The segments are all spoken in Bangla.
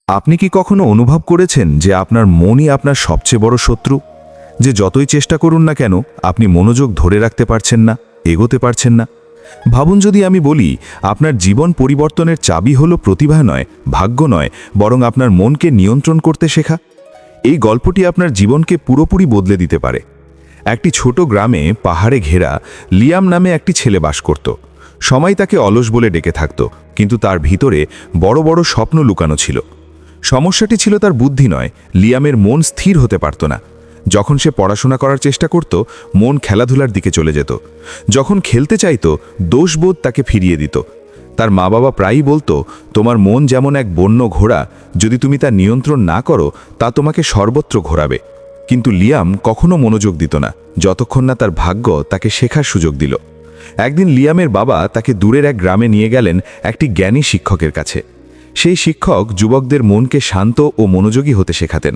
আপনি কি কখনো অনুভব করেছেন যে আপনার মনই আপনার সবচেয়ে বড় শত্রু? যে যতই চেষ্টা করুন না কেন আপনি মনোযোগ ধরে রাখতে পারছেন না, এগোতে পারছেন না। ভাবুন, যদি আমি বলি আপনার জীবন পরিবর্তনের চাবি হলো প্রতিভা নয়, ভাগ্য নয়, বরং আপনার মনকে নিয়ন্ত্রণ করতে শেখা। এই গল্পটি আপনার জীবনকে পুরোপুরি বদলে দিতে পারে। একটি ছোট গ্রামে পাহাড়ে ঘেরা লিয়াম নামে একটি ছেলে বাস করত। সময় তাকে অলস বলে ডেকে থাকত, কিন্তু তার ভিতরে বড় বড় স্বপ্ন লুকানো ছিল। সমস্যাটি ছিল তার বুদ্ধি নয়, লিয়ামের মন স্থির হতে পারত না। যখন সে পড়াশোনা করার চেষ্টা করত, মন খেলাধুলার দিকে চলে যেত। যখন খেলতে চাইত, দোষবোধ তাকে ফিরিয়ে দিত। তার মা বাবা প্রায়ই বলতো, তোমার মন যেমন এক বন্য ঘোড়া, যদি তুমি তা নিয়ন্ত্রণ না করো তা তোমাকে সর্বত্র ঘোরাবে। কিন্তু লিয়াম কখনো মনোযোগ দিত না, যতক্ষণ না তার ভাগ্য তাকে শেখার সুযোগ দিল। একদিন লিয়ামের বাবা তাকে দূরের এক গ্রামে নিয়ে গেলেন একটি জ্ঞানী শিক্ষকের কাছে। সেই শিক্ষক যুবকদের মনকে শান্ত ও মনোযোগী হতে শেখাতেন।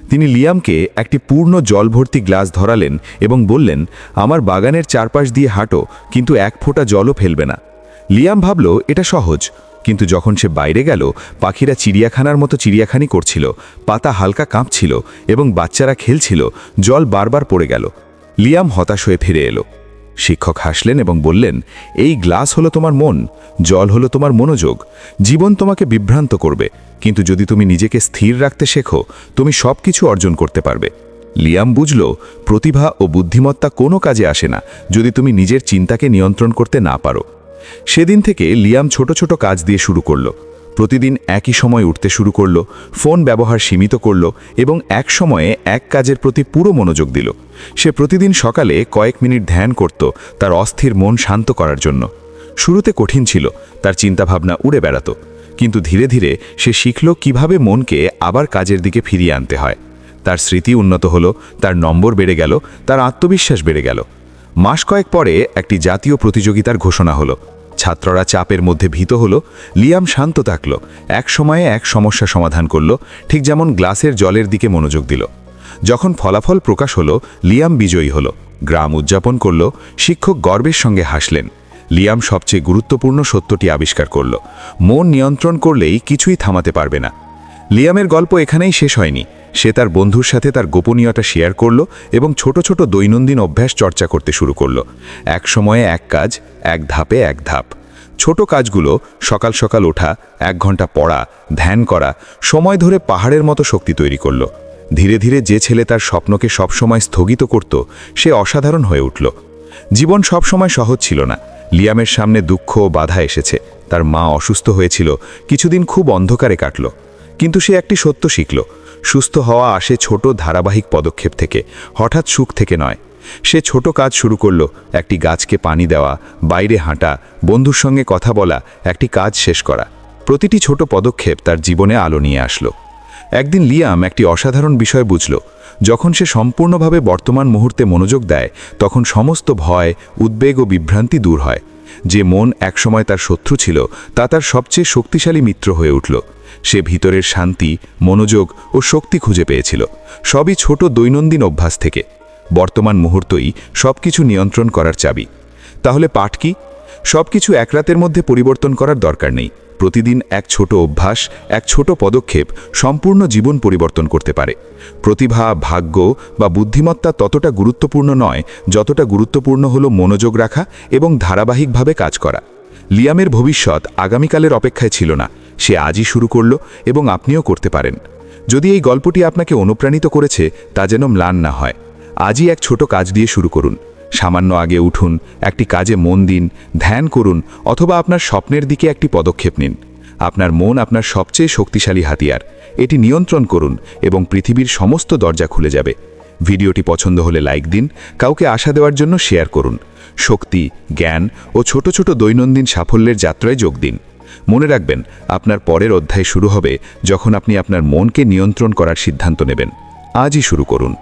তিনি লিয়ামকে একটি পূর্ণ জল ভর্তি গ্লাস ধরালেন এবং বললেন, আমার বাগানের চারপাশ দিয়ে হাঁটো, কিন্তু এক ফোঁটা জলও ফেলবে না। লিয়াম ভাবল এটা সহজ, কিন্তু যখন সে বাইরে গেল, পাখিরা চিড়িয়াখানার মতো চিড়িয়াখানি করছিল, পাতা হালকা কাঁপছিল এবং বাচ্চারা খেলছিল, জল বারবার পড়ে গেল। লিয়াম হতাশ হয়ে ফিরে এলো। শিক্ষক হাসলেন এবং বললেন, এই গ্লাস হলো তোমার মন, জল হলো তোমার মনোযোগ। জীবন তোমাকে বিভ্রান্ত করবে, কিন্তু যদি তুমি নিজেকে স্থির রাখতে শেখো, তুমি সব কিছু অর্জন করতে পারবে। লিয়াম বুঝল, প্রতিভা ও বুদ্ধিমত্তা কোনো কাজে আসে না যদি তুমি নিজের চিন্তাকে নিয়ন্ত্রণ করতে না পারো। সেদিন থেকে লিয়াম ছোট ছোট কাজ দিয়ে শুরু করল। প্রতিদিন একই সময় উঠতে শুরু করল, ফোন ব্যবহার সীমিত করল এবং এক সময়ে এক কাজের প্রতি পুরো মনোযোগ দিল। সে প্রতিদিন সকালে কয়েক মিনিট ধ্যান করত, তার অস্থির মন শান্ত করার জন্য। শুরুতে কঠিন ছিল, তার চিন্তাভাবনা উড়ে বেড়াত, কিন্তু ধীরে ধীরে সে শিখল কিভাবে মনকে আবার কাজের দিকে ফিরিয়ে আনতে হয়। তার স্মৃতি উন্নত হলো, তার নম্বর বেড়ে গেল, তার আত্মবিশ্বাস বেড়ে গেল। মাস কয়েক পরে একটি জাতীয় প্রতিযোগিতার ঘোষণা হলো। ছাত্ররা চাপের মধ্যে ভীত হলো, লিয়াম শান্ত থাকল, এক সময়ে এক সমস্যা সমাধান করল, ঠিক যেমন গ্লাসের জলের দিকে মনোযোগ দিল। যখন ফলাফল প্রকাশ হলো, লিয়াম বিজয়ী হলো, গ্রাম উদযাপন করল, শিক্ষক গর্বের সঙ্গে হাসলেন। লিয়াম সবচেয়ে গুরুত্বপূর্ণ সত্যটি আবিষ্কার করল, মন নিয়ন্ত্রণ করলেই কিছুই থামাতে পারবে না। লিয়ামের গল্প এখানেই শেষ হয়নি। সে তার বন্ধুর সাথে তার গোপনীয়তা শেয়ার করল এবং ছোট ছোট দৈনন্দিন অভ্যাস চর্চা করতে শুরু করল। এক সময়ে এক কাজ, এক ধাপে এক ধাপ। ছোট কাজগুলো, সকাল সকাল ওঠা, 1 ঘন্টা পড়া, ধ্যান করা, সময় ধরে পাহাড়ের মতো শক্তি তৈরি করল। ধীরে ধীরে যে ছেলে তার স্বপ্নকে সবসময় স্থগিত করত, সে অসাধারণ হয়ে উঠল। জীবন সবসময় সহজ ছিল না। লিয়ামের সামনে দুঃখ ও বাধা এসেছে। তার মা অসুস্থ হয়েছিল, কিছুদিন খুব অন্ধকারে কাটল। কিন্তু সে একটি সত্য শিখল, সুস্থ হওয়া আসে ছোট ধারাবাহিক পদক্ষেপ থেকে, হঠাৎ সুখ থেকে নয়। সে ছোট কাজ শুরু করল, একটি গাছকে পানি দেওয়া, বাইরে হাঁটা, বন্ধুর সঙ্গে কথা বলা, একটি কাজ শেষ করা। প্রতিটি ছোট পদক্ষেপ তার জীবনে আলো নিয়ে আসলো। একদিন লিয়াম একটি অসাধারণ বিষয় বুঝল, যখন সে সম্পূর্ণভাবে বর্তমান মুহূর্তে মনোযোগ দেয়, তখন সমস্ত ভয়, উদ্বেগ ও বিভ্রান্তি দূর হয়। যে মন একসময় তার শত্রু ছিল, তা তার সবচেয়ে শক্তিশালী মিত্র হয়ে উঠল। সে ভিতরের শান্তি, মনোযোগ ও শক্তি খুঁজে পেয়েছিল, সবই ছোট দৈনন্দিন অভ্যাস থেকে। বর্তমান মুহূর্তই সবকিছু নিয়ন্ত্রণ করার চাবি। তাহলে পাঠ কি? সবকিছু এক রাতের মধ্যে পরিবর্তন করার দরকার নেই। প্রতিদিন এক ছোট অভ্যাস, এক ছোট পদক্ষেপ সম্পূর্ণ জীবন পরিবর্তন করতে পারে। প্রতিভা, ভাগ্য বা বুদ্ধিমত্তা ততটা গুরুত্বপূর্ণ নয় যতটা গুরুত্বপূর্ণ হলো মনোযোগ রাখা এবং ধারাবাহিকভাবে কাজ করা। লিয়ামের ভবিষ্যৎ আগামীকালের অপেক্ষায় ছিল না, সে আজই শুরু করল এবং আপনিও করতে পারেন। যদি এই গল্পটি আপনাকে অনুপ্রাণিত করেছে, তা যেন ম্লান না হয়। আজই এক ছোট কাজ দিয়ে শুরু করুন। সামান্য আগে উঠুন, একটি কাজে মন দিন, ধ্যান করুন, অথবা আপনার স্বপ্নের দিকে একটি পদক্ষেপ নিন। আপনার মন আপনার সবচেয়ে শক্তিশালী হাতিয়ার। এটি নিয়ন্ত্রণ করুন এবং পৃথিবীর সমস্ত দরজা খুলে যাবে। ভিডিওটি পছন্দ হলে লাইক দিন, কাউকে আশা দেওয়ার জন্য শেয়ার করুন। শক্তি, জ্ঞান ও ছোট ছোট দৈনন্দিন সাফল্যের যাত্রায় যোগ দিন। মনে রাখবেন, আপনার পরের অধ্যায় শুরু হবে যখন আপনি আপনার মনকে নিয়ন্ত্রণ করার সিদ্ধান্ত নেবেন। আজই শুরু করুন।